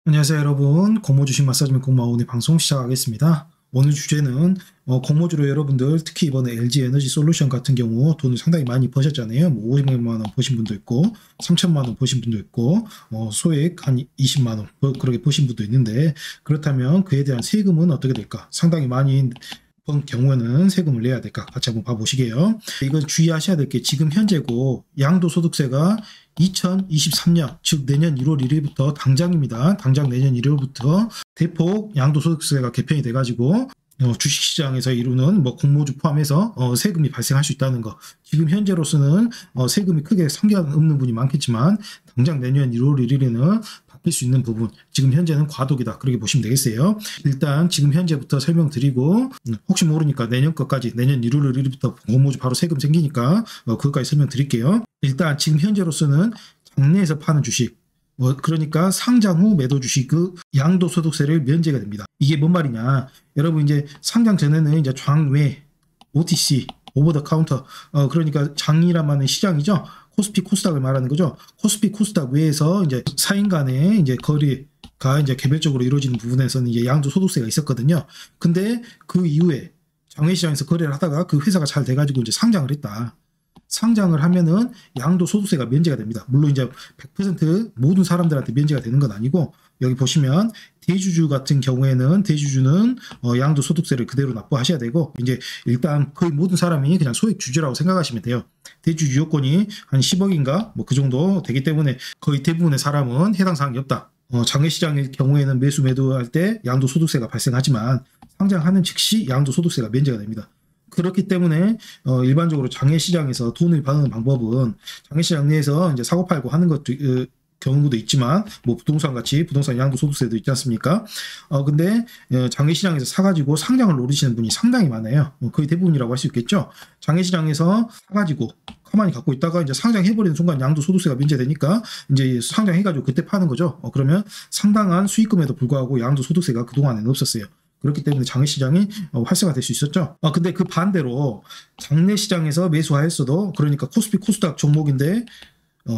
안녕하세요 여러분. 공모주식 마사지맨 공마원의 방송 시작하겠습니다. 오늘 주제는 공모주로 여러분들 특히 이번에 LG에너지솔루션 같은 경우 돈을 상당히 많이 버셨잖아요. 뭐 500만 원 버신 분도 있고 3천만 원 버신 분도 있고 소액 한 20만 원 그렇게 버신 분도 있는데, 그렇다면 그에 대한 세금은 어떻게 될까? 상당히 많이 번 경우에는 세금을 내야 될까? 같이 한번 봐보시게요. 이건 주의하셔야 될 게 지금 현재고 양도소득세가 2023년 즉 내년 1월 1일부터 당장입니다. 당장 내년 1월부터 대폭 양도소득세가 개편이 돼가지고 주식시장에서 이루는 공모주 포함해서 세금이 발생할 수 있다는 거. 지금 현재로서는 세금이 크게 상관없는 분이 많겠지만 당장 내년 1월 1일에는 바뀔 수 있는 부분, 지금 현재는 과도기다 그렇게 보시면 되겠어요. 일단 지금 현재부터 설명드리고 혹시 모르니까 내년 것까지, 내년 1월 1일부터 공모주 바로 세금 생기니까 그것까지 설명드릴게요. 일단 지금 현재로서는 장내에서 파는 주식, 그러니까 상장 후 매도 주식 그 양도소득세를 면제가 됩니다. 이게 뭔 말이냐? 여러분 이제 상장 전에는 이제 장외, OTC, 오버 더 카운터, 그러니까 장이란 말은 시장이죠. 코스피 코스닥을 말하는 거죠. 코스피 코스닥 외에서 이제 사인 간의 이제 거래가 이제 개별적으로 이루어지는 부분에서는 이제 양도소득세가 있었거든요. 근데 그 이후에 장외시장에서 거래를 하다가 그 회사가 잘 돼가지고 이제 상장을 했다. 상장을 하면은 양도소득세가 면제가 됩니다. 물론 이제 100% 모든 사람들한테 면제가 되는 건 아니고, 여기 보시면 대주주 같은 경우에는 대주주는 양도소득세를 그대로 납부하셔야 되고, 이제 일단 거의 모든 사람이 그냥 소액 주주라고 생각하시면 돼요. 대주주 요건이 한 10억인가 그 정도 되기 때문에 거의 대부분의 사람은 해당 사항이 없다. 장외시장의 경우에는 매수 매도할 때 양도소득세가 발생하지만 상장하는 즉시 양도소득세가 면제가 됩니다. 그렇기 때문에 일반적으로 장외시장에서 돈을 받는 방법은 장외시장 내에서 이제 사고 팔고 하는 것도 경우도 있지만 부동산 같이 부동산 양도소득세도 있지 않습니까? 근데 장외시장에서 사가지고 상장을 노리시는 분이 상당히 많아요. 거의 대부분이라고 할 수 있겠죠. 장외시장에서 사가지고 가만히 갖고 있다가 이제 상장해버리는 순간 양도소득세가 면제되니까 이제 상장해가지고 그때 파는 거죠. 그러면 상당한 수익금에도 불구하고 양도소득세가 그동안에는 없었어요. 그렇기 때문에 장외시장이 활성화될 수 있었죠. 근데 그 반대로 장내시장에서 매수하였어도, 그러니까 코스피 코스닥 종목인데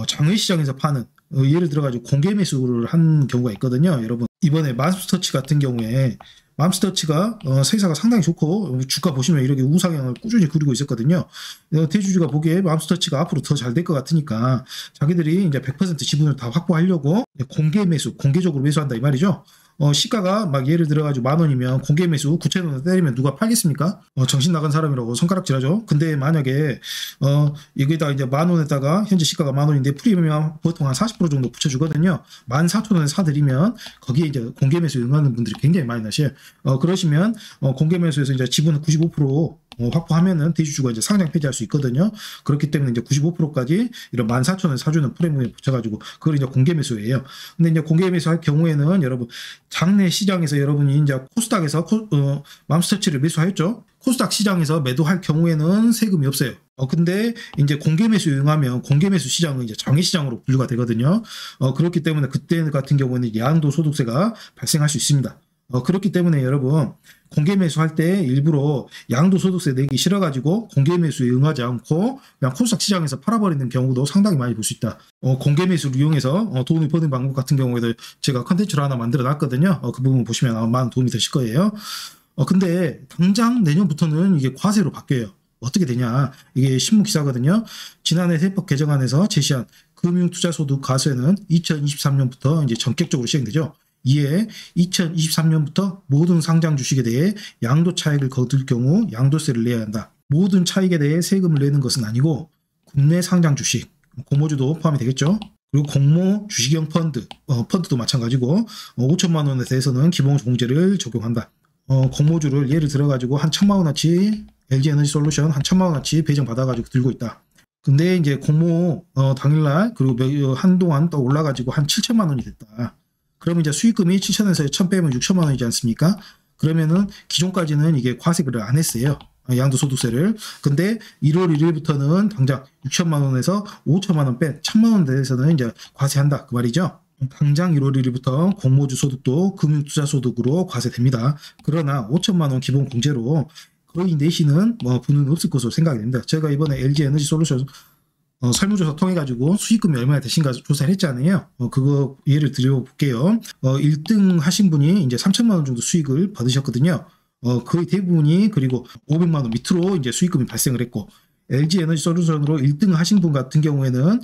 장외시장에서 파는, 예를 들어가지고 공개 매수를 한 경우가 있거든요. 여러분 이번에 맘스터치 같은 경우에 맘스터치가 세사가 상당히 좋고 주가 보시면 이렇게 우상향을 꾸준히 그리고 있었거든요. 대주주가 보기에 맘스터치가 앞으로 더 잘 될 것 같으니까 자기들이 이제 100% 지분을 다 확보하려고 공개 매수, 공개적으로 매수한다 이 말이죠. 시가가 막 예를 들어가지고 10,000원이면 공개 매수 9,000원에 때리면 누가 팔겠습니까? 정신 나간 사람이라고 손가락질하죠. 근데 만약에 여기다 이제 10,000원에다가 현재 시가가 10,000원인데 프리미엄 보통 한 40% 정도 붙여주거든요. 14,000원에 사드리면 거기에 이제 공개 매수 응하는 분들이 굉장히 많이 나셔요. 그러시면 공개 매수에서 이제 지분 95% 확보하면은 대주주가 이제 상장 폐지할 수 있거든요. 그렇기 때문에 이제 95%까지 이런 14,000원 사주는 프리미엄에 붙여가지고 그걸 이제 공개 매수예요. 근데 이제 공개 매수할 경우에는 여러분 장내 시장에서 여러분이 이제 코스닥에서 맘스터치를 매수하였죠. 코스닥 시장에서 매도할 경우에는 세금이 없어요. 근데 이제 공개 매수 이용하면 공개 매수 시장은 이제 장외 시장으로 분류가 되거든요. 그렇기 때문에 그때 같은 경우에는 양도소득세가 발생할 수 있습니다. 그렇기 때문에 여러분 공개 매수할 때 일부러 양도소득세 내기 싫어가지고 공개 매수에 응하지 않고 그냥 코스닥 시장에서 팔아버리는 경우도 상당히 많이 볼 수 있다. 공개 매수를 이용해서 돈을 버는 방법 같은 경우에도 제가 컨텐츠를 하나 만들어 놨거든요. 그 부분 보시면 아마 많은 도움이 되실 거예요. 근데 당장 내년부터는 이게 과세로 바뀌어요. 어떻게 되냐? 이게 신문 기사거든요. 지난해 세법 개정안에서 제시한 금융투자소득 과세는 2023년부터 이제 전격적으로 시행되죠. 이에 2023년부터 모든 상장 주식에 대해 양도 차익을 거둘 경우 양도세를 내야 한다. 모든 차익에 대해 세금을 내는 것은 아니고 국내 상장 주식, 공모주도 포함이 되겠죠. 그리고 공모 주식형 펀드, 펀드도 마찬가지고 5천만 원에 대해서는 기본 공제를 적용한다. 공모주를 예를 들어가지고 한 1,000만 원어치 LG에너지솔루션 한 1,000만 원어치 배정 받아가지고 들고 있다. 근데 이제 공모 당일날 그리고 한동안 또 올라가지고 한 7천만 원이 됐다. 그러면 이제 수익금이 7천에서 1,000 빼면 6천만 원이지 않습니까? 그러면은 기존까지는 이게 과세를 안 했어요. 양도소득세를. 근데 1월 1일부터는 당장 6천만 원에서 5천만 원 뺀 1,000만 원 대해서는 이제 과세한다. 그 말이죠. 당장 1월 1일부터 공모주 소득도 금융투자소득으로 과세됩니다. 그러나 5천만 원 기본 공제로 거의 내시는 분은 없을 것으로 생각이 됩니다. 제가 이번에 LG에너지솔루션 설문조사 통해 가지고 수익금이 얼마나 되신가 조사를 했잖아요. 그거 예를 들어볼게요. 1등 하신 분이 이제 3천만 원 정도 수익을 받으셨거든요. 거의 대부분이 그리고 500만 원 밑으로 이제 수익금이 발생을 했고, LG 에너지 솔루션으로 1등 하신 분 같은 경우에는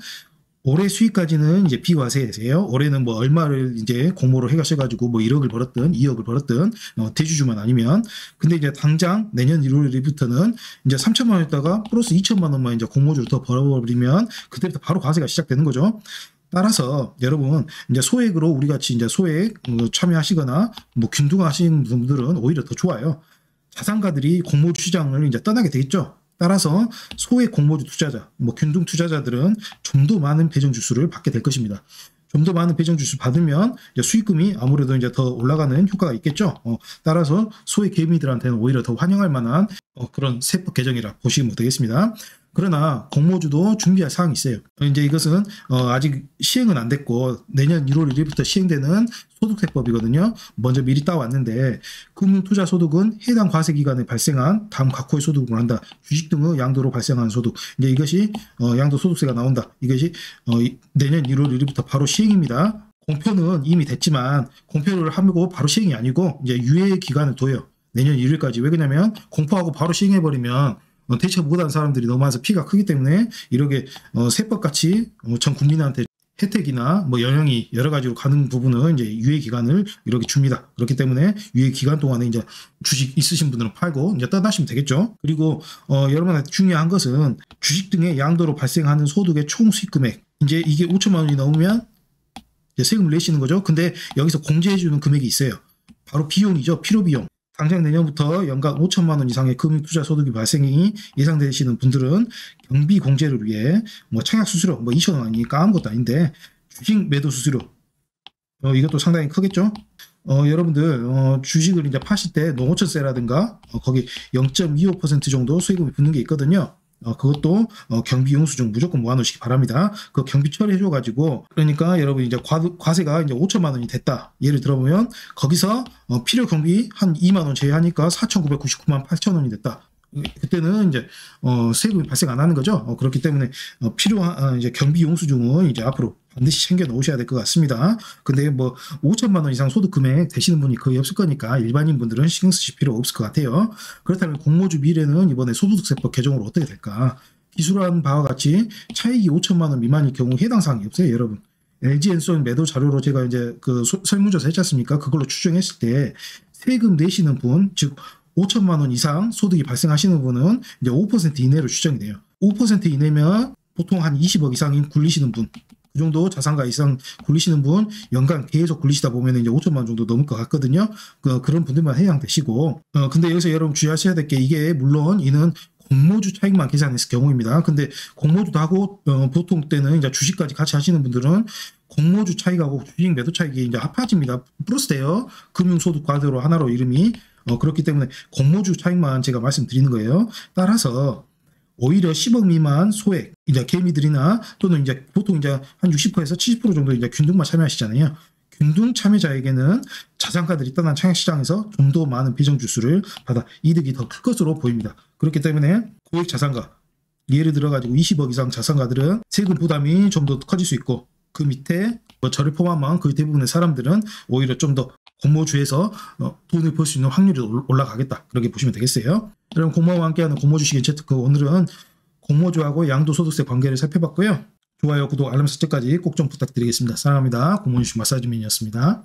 올해 수익까지는 이제 비과세세요. 올해는 뭐 얼마를 이제 공모를 해가셔가지고 뭐 1억을 벌었든 2억을 벌었든 대주주만 아니면, 근데 이제 당장 내년 1월 1일부터는 이제 3천만 원에다가 플러스 2천만 원만 이제 공모주를 더 벌어버리면 그때부터 바로 과세가 시작되는 거죠. 따라서 여러분 이제 소액으로 우리 같이 이제 소액 참여하시거나 뭐 균등하신 분들은 오히려 더 좋아요. 자산가들이 공모주 시장을 이제 떠나게 되겠죠. 따라서 소액 공모주 투자자, 뭐 균등 투자자들은 좀 더 많은 배정 주수를 받게 될 것입니다. 좀 더 많은 배정 주수 받으면 이제 수익금이 아무래도 이제 더 올라가는 효과가 있겠죠. 따라서 소액 개미들한테는 오히려 더 환영할 만한 그런 세법 개정이라 보시면 되겠습니다. 그러나 공모주도 준비할 사항이 있어요. 이제 이것은 아직 시행은 안 됐고 내년 1월 1일부터 시행되는 소득세법이거든요. 먼저 미리 따왔는데, 금융투자소득은 해당 과세기간에 발생한 다음 각호의 소득을 한다. 주식 등의 양도로 발생한 소득. 이제 이것이 양도소득세가 나온다. 이것이 내년 1월 1일부터 바로 시행입니다. 공표는 이미 됐지만 공표를 하고 바로 시행이 아니고 이제 유예 기간을 둬요. 내년 1일까지. 왜 그러냐면 공포하고 바로 시행해버리면 대처 못하는 사람들이 너무 많아서 피가 크기 때문에 이렇게 세법같이 전 국민한테 혜택이나 뭐 영향이 여러 가지로 가는 부분은 이제 유예 기간을 이렇게 줍니다. 그렇기 때문에 유예 기간 동안에 이제 주식 있으신 분들은 팔고 이제 떠나시면 되겠죠. 그리고 여러분한테 중요한 것은 주식 등의 양도로 발생하는 소득의 총 수익 금액, 이제 이게 5천만 원이 넘으면 이제 세금을 내시는 거죠. 근데 여기서 공제해주는 금액이 있어요. 바로 비용이죠. 필요 비용. 당장 내년부터 연간 5천만 원 이상의 금융투자 소득이 발생이 예상되시는 분들은 경비 공제를 위해 뭐 청약 수수료 뭐 2천 원이니까 아무것도 아닌데 주식 매도 수수료 이것도 상당히 크겠죠. 여러분들 주식을 이제 파실 때 농어촌세라든가 거기 0.25% 정도 수익금이 붙는 게 있거든요. 그것도 경비 용수 중 무조건 모아놓으시기 바랍니다. 그 경비 처리해줘가지고, 그러니까 여러분 이제 과세가 이제 5천만 원이 됐다. 예를 들어보면 거기서 필요 경비 한 2만 원 제외하니까 4,999만 8천 원이 됐다. 그때는 이제 세금이 발생 안 하는 거죠. 그렇기 때문에 필요한 이제 경비 용수증은 이제 앞으로 반드시 챙겨 놓으셔야 될 것 같습니다. 근데 뭐 5천만 원 이상 소득 금액 되시는 분이 거의 없을 거니까 일반인 분들은 신경 쓰실 필요 없을 것 같아요. 그렇다면 공모주 미래는 이번에 소득세법 개정으로 어떻게 될까? 기술한 바와 같이 차익이 5천만 원 미만일 경우 해당 사항이 없어요, 여러분. LG엔솔 매도 자료로 제가 이제 그 설문조사 했지 않습니까? 그걸로 추정했을 때 세금 내시는 분, 즉 5천만 원 이상 소득이 발생하시는 분은 이제 5% 이내로 추정이 돼요. 5% 이내면 보통 한 20억 이상인 굴리시는 분, 그 정도 자산가 이상 굴리시는 분, 연간 계속 굴리시다 보면 이제 5천만 원 정도 넘을 것 같거든요. 그런 분들만 해당되시고, 근데 여기서 여러분 주의하셔야 될 게, 이게 물론 이는 공모주 차익만 계산했을 경우입니다. 근데 공모주도 하고 보통 때는 이제 주식까지 같이 하시는 분들은 공모주 차익하고 주식 매도 차익이 이제 합해집니다. 플러스 돼요. 금융소득 과대로 하나로 이름이. 그렇기 때문에 공모주 차익만 제가 말씀드리는 거예요. 따라서 오히려 10억 미만 소액 이제 개미들이나 또는 이제 보통 이제 한 60%에서 70% 정도 이제 균등만 참여하시잖아요. 균등 참여자에게는 자산가들이 떠난 청약시장에서 좀 더 많은 배정 주수를 받아 이득이 더 클 것으로 보입니다. 그렇기 때문에 고액 자산가, 예를 들어 가지고 20억 이상 자산가들은 세금 부담이 좀 더 커질 수 있고, 그 밑에 뭐 저를 포함한 그 대부분의 사람들은 오히려 좀 더 공모주에서 돈을 벌 수 있는 확률이 올라가겠다. 그렇게 보시면 되겠어요. 여러분, 공모와 함께하는 공모주식 인체특허, 오늘은 공모주하고 양도소득세 관계를 살펴봤고요. 좋아요, 구독, 알람 설정까지 꼭 좀 부탁드리겠습니다. 사랑합니다. 공모주식 마사지민이었습니다.